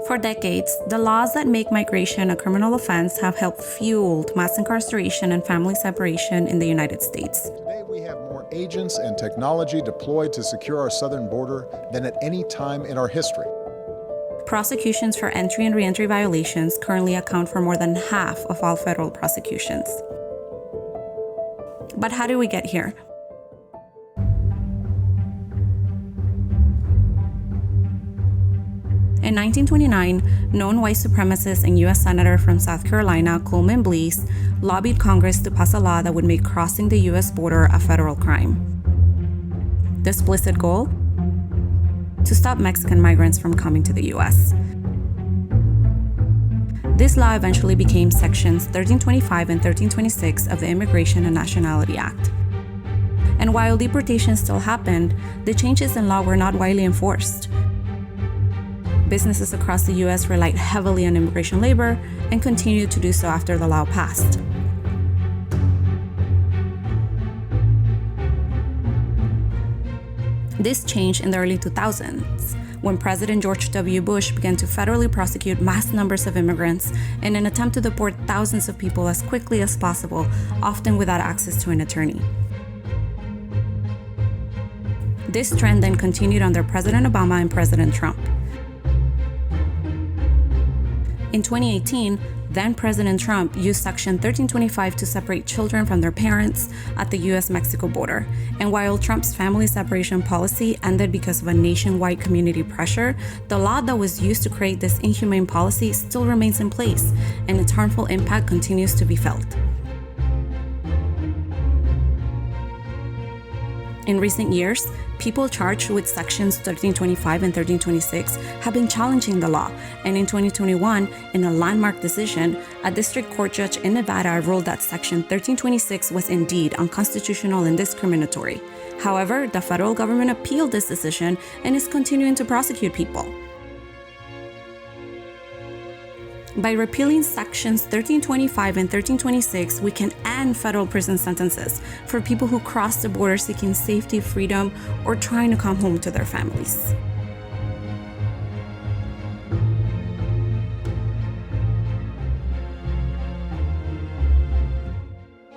For decades, the laws that make migration a criminal offense have helped fuel mass incarceration and family separation in the United States. Today, we have more agents and technology deployed to secure our southern border than at any time in our history. Prosecutions for entry and reentry violations currently account for more than half of all federal prosecutions. But how did we get here? In 1929, known white supremacist and U.S. Senator from South Carolina, Coleman Bliss, lobbied Congress to pass a law that would make crossing the U.S. border a federal crime. The explicit goal? To stop Mexican migrants from coming to the U.S. This law eventually became Sections 1325 and 1326 of the Immigration and Nationality Act. And while deportation still happened, the changes in law were not widely enforced. Businesses across the U.S. relied heavily on immigration labor and continued to do so after the law passed. This changed in the early 2000s, when President George W. Bush began to federally prosecute mass numbers of immigrants in an attempt to deport thousands of people as quickly as possible, often without access to an attorney. This trend then continued under President Obama and President Trump. In 2018, then-President Trump used Section 1325 to separate children from their parents at the U.S.-Mexico border. And while Trump's family separation policy ended because of a nationwide community pressure, the law that was used to create this inhumane policy still remains in place, and its harmful impact continues to be felt. In recent years, people charged with Sections 1325 and 1326 have been challenging the law, and in 2021, in a landmark decision, a district court judge in Nevada ruled that Section 1326 was indeed unconstitutional and discriminatory. However, the federal government appealed this decision and is continuing to prosecute people. By repealing Sections 1325 and 1326, we can end federal prison sentences for people who cross the border seeking safety, freedom, or trying to come home to their families.